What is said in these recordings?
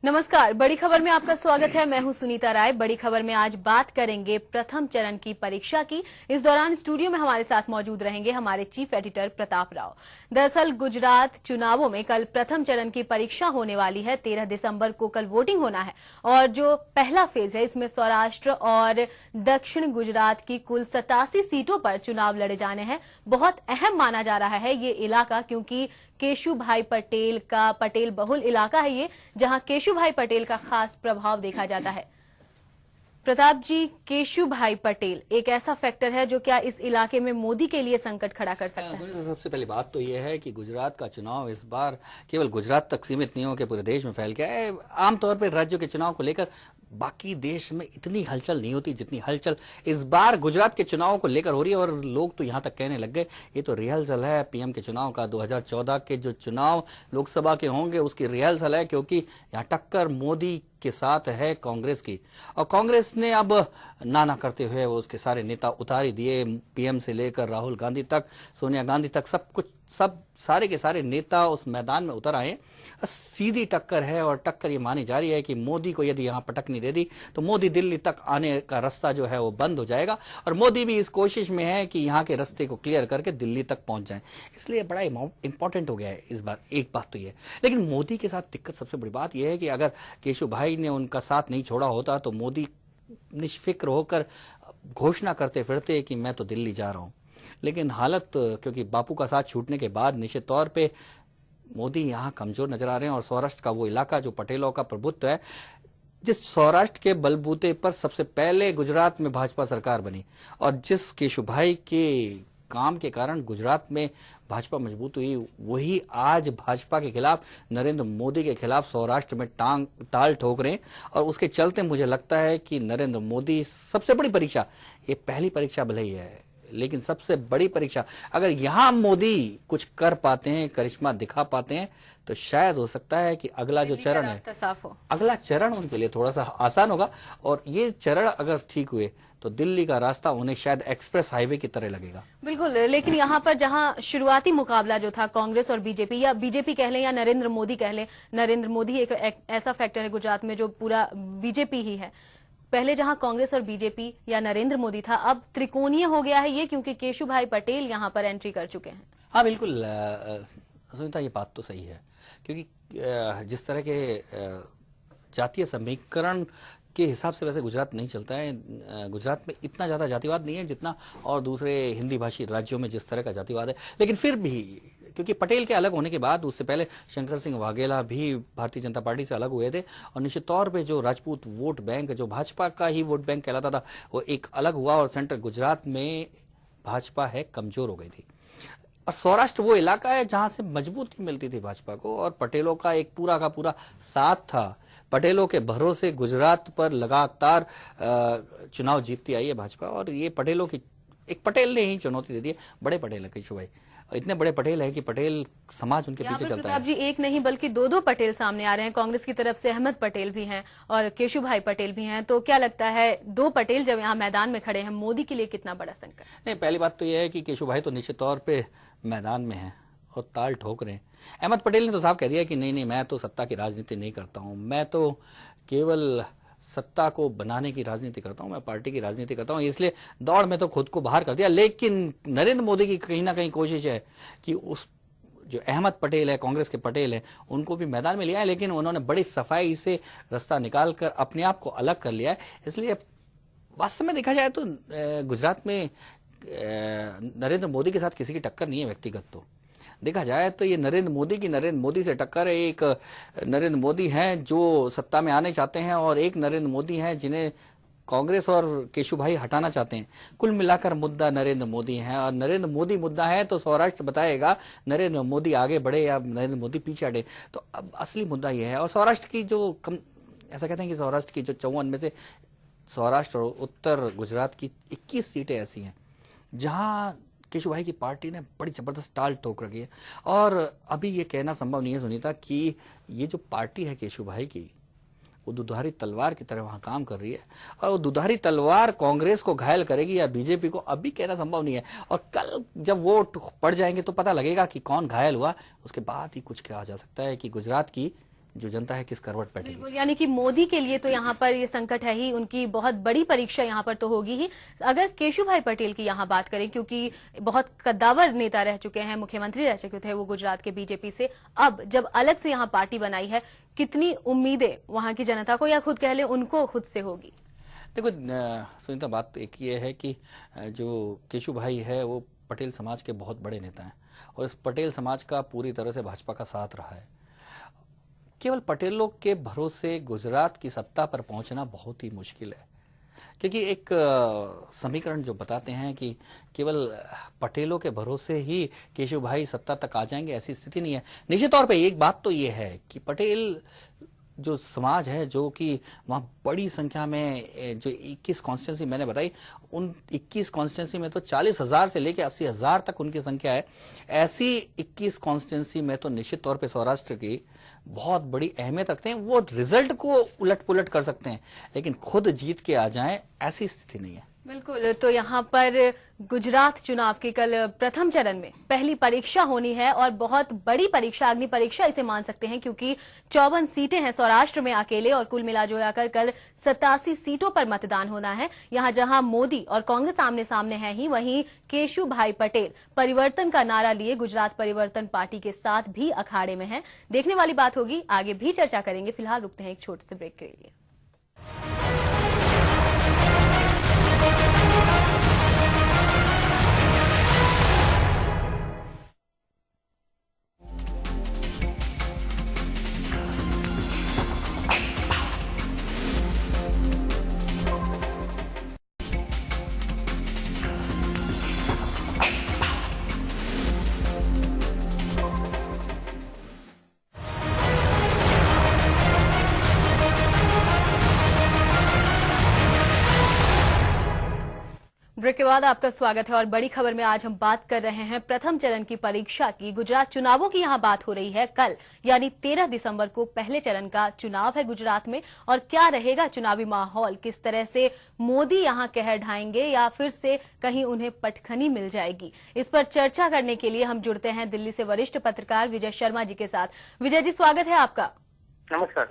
नमस्कार, बड़ी खबर में आपका स्वागत है। मैं हूं सुनीता राय। बड़ी खबर में आज बात करेंगे प्रथम चरण की परीक्षा की। इस दौरान स्टूडियो में हमारे साथ मौजूद रहेंगे हमारे चीफ एडिटर प्रताप राव। दरअसल गुजरात चुनावों में कल प्रथम चरण की परीक्षा होने वाली है। 13 दिसंबर को कल वोटिंग होना है और जो पहला फेज है इसमें सौराष्ट्र और दक्षिण गुजरात की कुल 87 सीटों पर चुनाव लड़े जाने हैं। बहुत अहम माना जा रहा है ये इलाका, क्योंकि केशुभाई पटेल का पटेल बहुल इलाका है ये, जहां केशुभाई पटेल का खास प्रभाव देखा जाता है। प्रताप जी, केशुभाई पटेल एक ऐसा फैक्टर है जो क्या इस इलाके में मोदी के लिए संकट खड़ा कर सकता है? सबसे पहली बात तो यह है कि गुजरात का चुनाव इस बार केवल गुजरात तक सीमित नहीं हो के पूरे देश में फैल गया है। आमतौर पर राज्यों के चुनाव को लेकर बाकी देश में इतनी हलचल नहीं होती जितनी हलचल इस बार गुजरात के चुनाव को लेकर हो रही है। और लोग तो यहां तक कहने लग गए ये तो रिहर्सल है पीएम के चुनाव का। 2014 के जो चुनाव लोकसभा के होंगे उसकी रिहर्सल है, क्योंकि यहाँ टक्कर मोदी के साथ है कांग्रेस की। और कांग्रेस ने अब नाना करते हुए वो उसके सारे नेता उतार ही दिए। पीएम से लेकर राहुल गांधी तक, सोनिया गांधी तक, सब सारे के सारे नेता उस मैदान में उतर आए। सीधी टक्कर है और टक्कर ये मानी जा रही है कि मोदी को यदि यहां पटक नहीं दे दी तो मोदी दिल्ली तक आने का रास्ता जो है वो बंद हो जाएगा। और मोदी भी इस कोशिश में है कि यहां के रास्ते को क्लियर करके दिल्ली तक पहुंच जाए, इसलिए बड़ा इंपॉर्टेंट हो गया है इस बार। एक बात तो ये, लेकिन मोदी के साथ दिक्कत सबसे बड़ी बात यह है कि अगर केशुभाई ने उनका साथ नहीं छोड़ा होता तो मोदी निष्फिक्र होकर घोषणा करते फिरते कि मैं तो दिल्ली जा रहा हूं। लेकिन हालत, क्योंकि बापू का साथ छूटने के बाद निश्चित तौर पे मोदी यहां कमजोर नजर आ रहे हैं। और सौराष्ट्र का वो इलाका जो पटेलों का प्रभुत्व है, जिस सौराष्ट्र के बलबूते पर सबसे पहले गुजरात में भाजपा सरकार बनी और जिस केशुभाई के काम के कारण गुजरात में भाजपा मजबूत हुई, वही आज भाजपा के खिलाफ, नरेंद्र मोदी के खिलाफ सौराष्ट्र में ताल ठोक रहे हैं। और उसके चलते मुझे लगता है कि नरेंद्र मोदी सबसे बड़ी परीक्षा, ये पहली परीक्षा भले ही है लेकिन सबसे बड़ी परीक्षा, अगर यहां मोदी कुछ कर पाते हैं, करिश्मा दिखा पाते हैं, तो शायद हो सकता है कि अगला जो चरण है, साफ हो। अगला चरण उनके लिए थोड़ा सा आसान होगा। और ये चरण अगर ठीक हुए तो दिल्ली का रास्ता उन्हें शायद एक्सप्रेस हाईवे की तरह लगेगा। बिल्कुल, लेकिन यहाँ पर जहाँ शुरुआती मुकाबला जो था कांग्रेस और बीजेपी, या बीजेपी कह लें या नरेंद्र मोदी कह लें, नरेंद्र मोदी एक ऐसा फैक्टर है गुजरात में जो पूरा बीजेपी ही है। पहले जहां कांग्रेस और बीजेपी या नरेंद्र मोदी था, अब त्रिकोणीय हो गया है ये, क्योंकि केशुभाई पटेल यहां पर एंट्री कर चुके हैं। हाँ बिल्कुल सुनीता, ये बात तो सही है, क्योंकि जिस तरह के जातीय समीकरण के हिसाब से वैसे गुजरात नहीं चलता है। गुजरात में इतना ज्यादा जातिवाद नहीं है जितना और दूसरे हिंदी भाषी राज्यों में जिस तरह का जातिवाद है। लेकिन फिर भी क्योंकि पटेल के अलग होने के बाद, उससे पहले शंकर सिंह वाघेला भी भारतीय जनता पार्टी से अलग हुए थे और निश्चित तौर पे जो राजपूत वोट बैंक, जो भाजपा का ही वोट बैंक कहलाता था, वो एक अलग हुआ और सेंट्रल गुजरात में भाजपा है कमजोर हो गई थी। और सौराष्ट्र वो इलाका है जहां से मजबूती मिलती थी भाजपा को और पटेलों का एक पूरा का पूरा साथ था। पटेलों के भरोसे गुजरात पर लगातार चुनाव जीतती आई है भाजपा। और ये पटेलों की, एक पटेल ने ही चुनौती दे दी है। बड़े पटेल है केशुभाई, इतने बड़े पटेल है कि पटेल समाज उनके पीछे चलता है। प्रताप जी, एक नहीं बल्कि दो पटेल सामने आ रहे हैं। कांग्रेस की तरफ से अहमद पटेल भी हैं और केशुभाई पटेल भी हैं। तो क्या लगता है, दो पटेल जब यहाँ मैदान में खड़े हैं, मोदी के लिए कितना बड़ा संकट? नहीं, पहली बात तो यह है कि केशुभाई तो निश्चित तौर पे मैदान में है और ताल ठोक रहे हैं। अहमद पटेल ने तो साफ कह दिया कि नहीं, मैं तो सत्ता की राजनीति नहीं करता हूं, मैं तो केवल सत्ता को बनाने की राजनीति करता हूं, मैं पार्टी की राजनीति करता हूं, इसलिए दौड़ में तो खुद को बाहर कर दिया। लेकिन नरेंद्र मोदी की कहीं ना कहीं कोशिश है कि उस जो अहमद पटेल है, कांग्रेस के पटेल है, उनको भी मैदान में लिया है। लेकिन उन्होंने बड़ी सफाई से रास्ता निकालकर अपने आप को अलग कर लिया है। इसलिए वास्तव में देखा जाए तो गुजरात में नरेंद्र मोदी के साथ किसी की टक्कर नहीं है व्यक्तिगत। तो देखा जाए तो ये नरेंद्र मोदी से टक्कर है। एक नरेंद्र मोदी हैं जो सत्ता में आने चाहते हैं और एक नरेंद्र मोदी हैं जिन्हें कांग्रेस और केशुभाई हटाना चाहते हैं। कुल मिलाकर मुद्दा नरेंद्र मोदी है और नरेंद्र मोदी मुद्दा है तो सौराष्ट्र बताएगा नरेंद्र मोदी आगे बढ़े या नरेंद्र मोदी पीछे हटे। तो अब असली मुद्दा यह है। और सौराष्ट्र की जो ऐसा कहते हैं कि सौराष्ट्र की जो 54 में से सौराष्ट्र और उत्तर गुजरात की 21 सीटें ऐसी हैं जहां केशुभाई की पार्टी ने बड़ी जबरदस्त ताल ठोक रखी है। और अभी ये कहना संभव नहीं है सुनीता कि ये जो पार्टी है केशुभाई की, वो दुधारी तलवार की तरह वहां काम कर रही है और वो दुधारी तलवार कांग्रेस को घायल करेगी या बीजेपी को, अभी कहना संभव नहीं है। और कल जब वोट पड़ जाएंगे तो पता लगेगा कि कौन घायल हुआ, उसके बाद ही कुछ कहा जा सकता है कि गुजरात की जो जनता है किस करवट बैठेगी। बिल्कुल, यानी कि मोदी के लिए तो यहाँ पर ये संकट है ही, उनकी बहुत बड़ी परीक्षा यहाँ पर तो होगी ही। अगर केशुभाई पटेल की यहाँ बात करें, क्योंकि बहुत कद्दावर नेता रह चुके हैं, मुख्यमंत्री रह चुके थे वो गुजरात के बीजेपी से, अब जब अलग से यहाँ पार्टी बनाई है, कितनी उम्मीदें वहां की जनता को या खुद कह ले उनको खुद से होगी? देखो सुनीता, बात एक ये है कि जो केशु भाई है वो पटेल समाज के बहुत बड़े नेता हैं और इस पटेल समाज का पूरी तरह से भाजपा का साथ रहा है। केवल पटेलों के भरोसे गुजरात की सत्ता पर पहुंचना बहुत ही मुश्किल है, क्योंकि एक समीकरण जो बताते हैं कि केवल पटेलों के भरोसे ही केशु भाई सत्ता तक आ जाएंगे, ऐसी स्थिति नहीं है। निश्चित तौर पे एक बात तो ये है कि पटेल जो समाज है, जो कि वहाँ बड़ी संख्या में जो 21 कॉन्स्टिट्यूंसी मैंने बताई, उन 21 कॉन्स्टिट्यूंसी में तो 40,000 से लेकर 80,000 तक उनकी संख्या है। ऐसी 21 कॉन्स्टिट्यूंसी में तो निश्चित तौर पे सौराष्ट्र की बहुत बड़ी अहमियत रखते हैं। वो रिजल्ट को उलट पुलट कर सकते हैं, लेकिन खुद जीत के आ जाएं ऐसी स्थिति नहीं है। बिल्कुल, तो यहाँ पर गुजरात चुनाव के कल प्रथम चरण में पहली परीक्षा होनी है और बहुत बड़ी परीक्षा, अग्नि परीक्षा इसे मान सकते हैं, क्योंकि 54 सीटें हैं सौराष्ट्र में अकेले और कुल मिलाजुलाकर कल 87 सीटों पर मतदान होना है। यहाँ जहां मोदी और कांग्रेस आमने सामने है ही, वहीं केशु भाई पटेल परिवर्तन का नारा लिए गुजरात परिवर्तन पार्टी के साथ भी अखाड़े में है। देखने वाली बात होगी, आगे भी चर्चा करेंगे। फिलहाल रुकते हैं एक छोटे से ब्रेक के लिए। ब्रेक के बाद आपका स्वागत है और बड़ी खबर में आज हम बात कर रहे हैं प्रथम चरण की परीक्षा की। गुजरात चुनावों की यहाँ बात हो रही है। कल यानी 13 दिसंबर को पहले चरण का चुनाव है गुजरात में, और क्या रहेगा चुनावी माहौल, किस तरह से मोदी यहाँ कहर ढाएंगे या फिर से कहीं उन्हें पटखनी मिल जाएगी, इस पर चर्चा करने के लिए हम जुड़ते हैं दिल्ली से वरिष्ठ पत्रकार विजय शर्मा जी के साथ। विजय जी, स्वागत है आपका। नमस्कार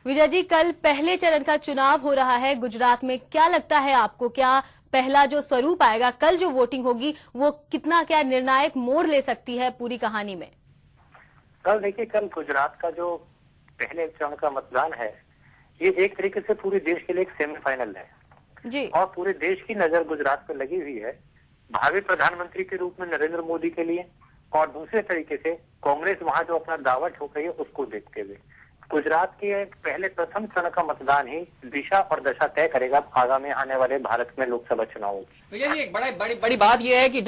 विजय जी, कल पहले चरण का चुनाव हो रहा है गुजरात में, क्या लगता है आपको, क्या पहला जो स्वरूप आएगा, कल जो वोटिंग होगी, वो कितना क्या निर्णायक मोड़ ले सकती है पूरी कहानी में? कल देखिए, कल गुजरात का जो पहले चरण का मतदान है, ये एक तरीके से पूरे देश के लिए एक सेमीफाइनल है जी। और पूरे देश की नजर गुजरात पर लगी हुई है भावी प्रधानमंत्री के रूप में नरेंद्र मोदी के लिए, और दूसरे तरीके से कांग्रेस वहां जो अपना दावा ठोक रही है उसको देखते हुए गुजरात के पहले प्रथम चरण का मतदान ही दिशा और दशा तय करेगा आगामी आने वाले भारत में लोकसभा चुनाव। विजय जी, एक बड़ी बात यह है कि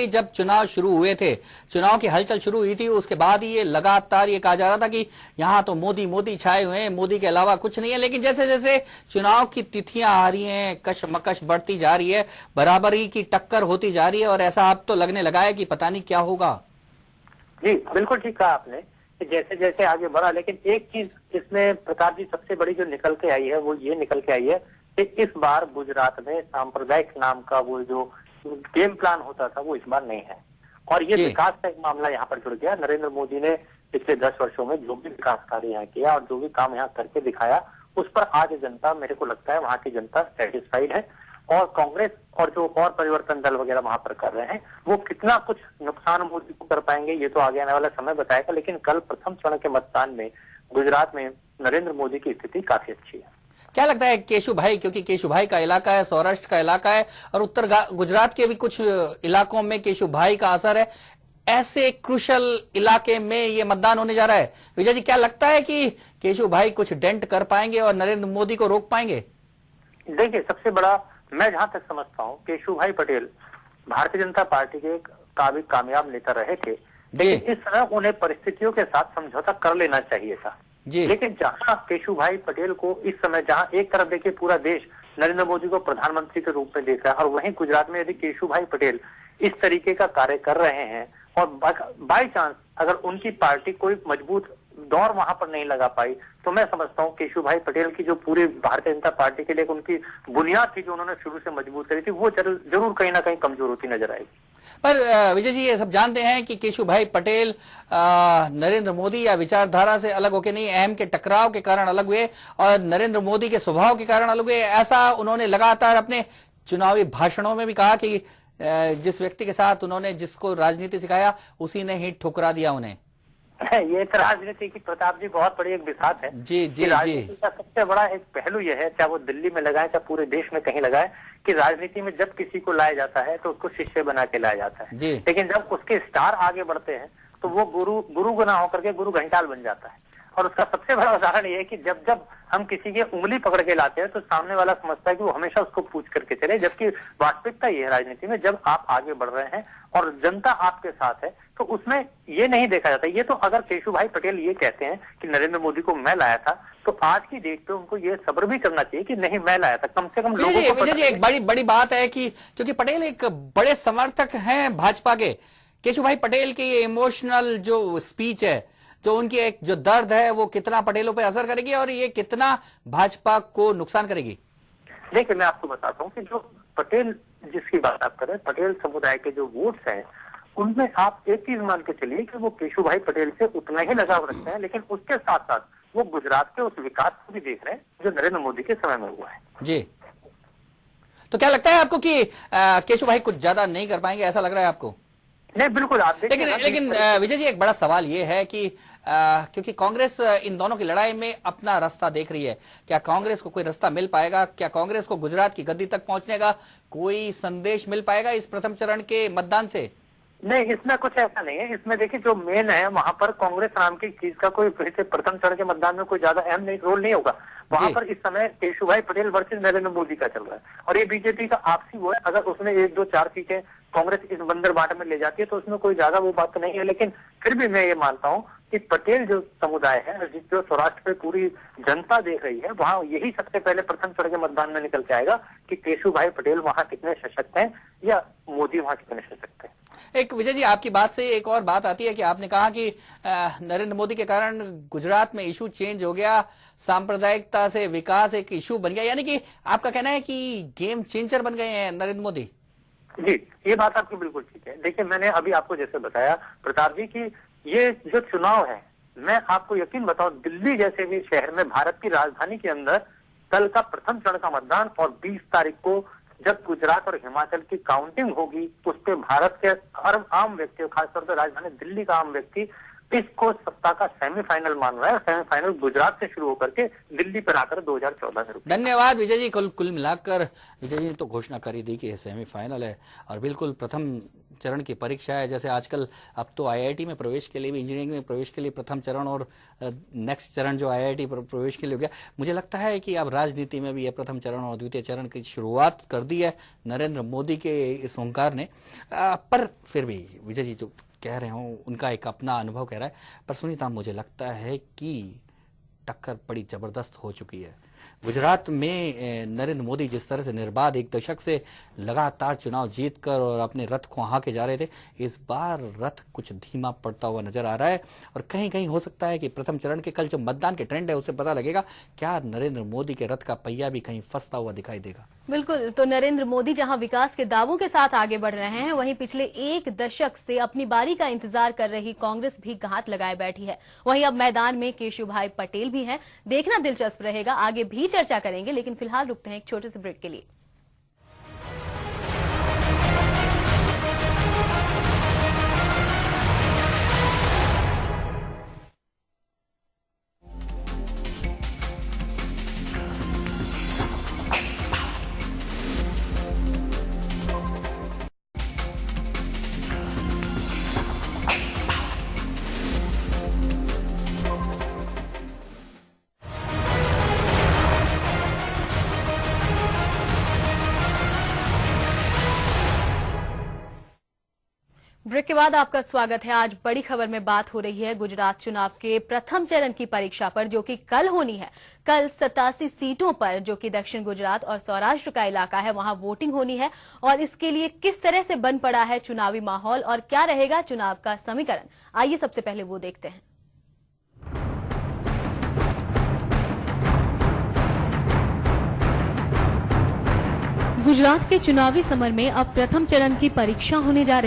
जब चुनाव शुरू हुए थे, चुनाव की हलचल शुरू हुई थी, उसके बाद ये लगातार ये कहा जा रहा था कि यहाँ तो मोदी छाए हुए हैं, मोदी के अलावा कुछ नहीं है। लेकिन जैसे जैसे चुनाव की तिथियां आ रही हैं, कशमकश बढ़ती जा रही है, बराबरी की टक्कर होती जा रही है, और ऐसा अब तो लगने लगा है कि पता नहीं क्या होगा। जी बिल्कुल ठीक कहा आपने, जैसे जैसे आगे बढ़ा। लेकिन एक चीज इसमें प्रताप जी सबसे बड़ी जो निकल के आई है वो ये निकल के आई है कि इस बार गुजरात में सांप्रदायिक नाम का वो जो गेम प्लान होता था वो इस बार नहीं है, और ये विकास का एक मामला यहाँ पर जुड़ गया। नरेंद्र मोदी ने पिछले 10 वर्षों में जो भी विकास कार्य यहाँ किया और जो भी काम यहाँ करके दिखाया, उस पर आज जनता, मेरे को लगता है वहाँ की जनता सेटिस्फाइड है। और कांग्रेस और जो और परिवर्तन दल वगैरह वहां पर कर रहे हैं, वो कितना कुछ नुकसान मोदी को कर पाएंगे ये तो आगे आने वाला समय बताएगा। लेकिन कल प्रथम चरण के मतदान में गुजरात में नरेंद्र मोदी की स्थिति काफी अच्छी है। क्या लगता है केशु भाई, क्योंकि केशु भाई का इलाका है, सौराष्ट्र का इलाका है, और उत्तर गुजरात के भी कुछ इलाकों में केशु भाई का असर है, ऐसे क्रुशल इलाके में ये मतदान होने जा रहा है। विजय जी, क्या लगता है कि केशु भाई कुछ डेंट कर पाएंगे और नरेंद्र मोदी को रोक पाएंगे? देखिए, सबसे बड़ा मैं जहां तक समझता हूँ, केशु भाई पटेल भारतीय जनता पार्टी के कामयाब नेता रहे थे, लेकिन इस समय उन्हें परिस्थितियों के साथ समझौता कर लेना चाहिए था। लेकिन जहां केशु भाई पटेल को इस समय, जहां एक तरफ देखिए पूरा देश नरेंद्र मोदी को प्रधानमंत्री के रूप में देख रहा है, और वहीं गुजरात में यदि केशु भाई पटेल इस तरीके का कार्य कर रहे हैं और बाई चांस अगर उनकी पार्टी कोई मजबूत दौर वहां पर नहीं लगा पाई, तो मैं समझता हूँ केशु भाई पटेल की जो पूरी भारतीय जनता पार्टी के लिए उनकी बुनियाद थी, जो उन्होंने शुरू से मजबूत करी थी, वो जरूर कहीं ना कहीं कमजोर होती नजर आएगी। पर विजय जी, ये सब जानते हैं कि केशुभाई पटेल नरेंद्र मोदी या विचारधारा से अलग होके नहीं, अहम के टकराव के कारण अलग हुए और नरेंद्र मोदी के स्वभाव के कारण अलग हुए। ऐसा उन्होंने लगातार अपने चुनावी भाषणों में भी कहा कि जिस व्यक्ति के साथ उन्होंने जिसको राजनीति सिखाया उसी ने ही ठुकरा दिया उन्हें। ये तो राजनीति की, प्रताप जी, बहुत बड़ी एक बिसात है। जी जी राजनीति का सबसे बड़ा एक पहलू यह है, चाहे वो दिल्ली में लगाए चाहे पूरे देश में कहीं लगाए, कि राजनीति में जब किसी को लाया जाता है तो उसको शिष्य बना के लाया जाता है, लेकिन जब उसके स्टार आगे बढ़ते हैं तो वो गुरु गुना होकर के गुरु घंटाल बन जाता है। और उसका सबसे बड़ा उदाहरण ये है कि जब जब हम किसी की उंगली पकड़ के लाते हैं तो सामने वाला समझता है कि वो हमेशा उसको पूछ करके चले, जबकि वास्तविकता ये है राजनीति में, जब आप आगे बढ़ रहे हैं और जनता आपके साथ है तो उसमें ये नहीं देखा जाता। ये तो अगर केशुभाई पटेल ये कहते हैं कि नरेंद्र मोदी को मैं लाया था, तो आज की डेट पे उनको ये सब्र भी करना चाहिए कि नहीं, मैं लाया था, कम से कम लोगों को। विजय जी, एक बड़ी बात है कि क्योंकि पटेल एक बड़े समर्थक हैं भाजपा के, केशुभाई पटेल की ये इमोशनल जो स्पीच है, जो उनकी एक जो दर्द है, वो कितना पटेलों पे असर करेगी और ये कितना भाजपा को नुकसान करेगी? देखिए, मैं आपको बताता हूँ कि जो पटेल जिसकी बात आप कर रहे हैं, पटेल समुदाय के जो वोट्स हैं, उनमें आप एक चीज मान के चलिए कि वो केशुभाई पटेल से उतना ही लगाव रखते हैं, लेकिन उसके साथ साथ वो गुजरात के उस विकास को भी देख रहे हैं जो नरेंद्र मोदी के समय में हुआ है। जी, तो क्या लगता है आपको कि केशुभाई कुछ ज्यादा नहीं कर पाएंगे, ऐसा लग रहा है आपको? नहीं, बिल्कुल। आप लेकिन विजय जी, एक बड़ा सवाल ये है कि क्योंकि कांग्रेस इन दोनों की लड़ाई में अपना रास्ता देख रही है, क्या कांग्रेस को कोई रास्ता मिल पाएगा? क्या कांग्रेस को गुजरात की गद्दी तक पहुंचने का कोई संदेश मिल पाएगा इस प्रथम चरण के मतदान से? नहीं, इसमें कुछ ऐसा नहीं है। इसमें देखिए, जो मेन है वहां पर कांग्रेस नाम की चीज का कोई प्रथम चरण के मतदान में कोई ज्यादा अहम रोल नहीं होगा। वहां पर इस समय केशुभाई पटेल वर्सेस नरेंद्र मोदी का चल रहा है और ये बीजेपी का आपसी वो है। अगर उसमें 1, 2, 4 सीटें कांग्रेस इस बंदर बाट में ले जाती है तो उसमें कोई ज्यादा वो बात नहीं है, लेकिन फिर भी मैं ये मानता हूँ कि पटेल जो समुदाय है, जो सौराष्ट्र पे पूरी जनता देख रही है, वहां यही सबसे पहले प्रथम चरण के मतदान में निकल के आएगा कि केशुभाई पटेल वहां कितने सशक्त हैं या मोदी वहां कितने सशक्त हैं। एक विजय जी, आपकी बात से एक और बात आती है कि आपने कहा कि नरेंद्र मोदी के कारण गुजरात में इशू चेंज हो गया, सांप्रदायिकता से विकास एक इशू बन गया, यानी कि आपका कहना है कि गेम चेंजर बन गए हैं नरेंद्र मोदी? जी, ये बात आपकी बिल्कुल ठीक है। देखिए, मैंने अभी आपको जैसे बताया प्रताप जी की ये जो चुनाव है, मैं आपको यकीन बताऊं, दिल्ली जैसे भी शहर में, भारत की राजधानी के अंदर कल का प्रथम चरण का मतदान और 20 तारीख को जब गुजरात और हिमाचल की काउंटिंग होगी, उस पे भारत के हर आम व्यक्ति, खासतौर पर राजधानी दिल्ली का आम व्यक्ति इसको सत्ता का सेमीफाइनल मान रहा है। सेमीफाइनल गुजरात से शुरू होकर के दिल्ली पर आकर 2014 में रुका। धन्यवाद विजय जी। कुल मिलाकर विजय जी ने तो घोषणा कर ही दी कि सेमीफाइनल है और बिल्कुल प्रथम चरण की परीक्षा है। जैसे आजकल अब तो आईआईटी में प्रवेश के लिए भी, इंजीनियरिंग में प्रवेश के लिए प्रथम चरण और नेक्स्ट चरण जो आईआईटी प्रवेश के लिए हो गया, मुझे लगता है कि अब राजनीति में भी यह प्रथम चरण और द्वितीय चरण की शुरुआत कर दी है नरेंद्र मोदी के इस ओंकार ने। पर फिर भी विजय जी जो कह रहे हो उनका एक अपना अनुभव कह रहा है। पर सुनीता, मुझे लगता है कि टक्कर बड़ी जबरदस्त हो चुकी है। गुजरात में नरेंद्र मोदी जिस तरह से निर्बाध 1 दशक से लगातार चुनाव जीतकर और अपने रथ को हाँके जा रहे थे, इस बार रथ कुछ धीमा पड़ता हुआ नजर आ रहा है और कहीं कहीं हो सकता है कि प्रथम चरण के कल जो मतदान के ट्रेंड है उससे पता लगेगा क्या नरेंद्र मोदी के रथ का पहिया भी कहीं फंसता हुआ दिखाई देगा। बिल्कुल, तो नरेंद्र मोदी जहां विकास के दावों के साथ आगे बढ़ रहे हैं, वहीं पिछले 1 दशक से अपनी बारी का इंतजार कर रही कांग्रेस भी घात लगाए बैठी है। वहीं अब मैदान में केशुभाई पटेल भी हैं। देखना दिलचस्प रहेगा, आगे भी चर्चा करेंगे, लेकिन फिलहाल रुकते हैं एक छोटे से ब्रेक के लिए। ब्रेक के बाद आपका स्वागत है। आज बड़ी खबर में बात हो रही है गुजरात चुनाव के प्रथम चरण की परीक्षा पर, जो कि कल होनी है। कल 87 सीटों पर, जो कि दक्षिण गुजरात और सौराष्ट्र का इलाका है, वहां वोटिंग होनी है। और इसके लिए किस तरह से बन पड़ा है चुनावी माहौल और क्या रहेगा चुनाव का समीकरण, आइए सबसे पहले वो देखते हैं। गुजरात के चुनावी समर में अब प्रथम चरण की परीक्षा होने जा रही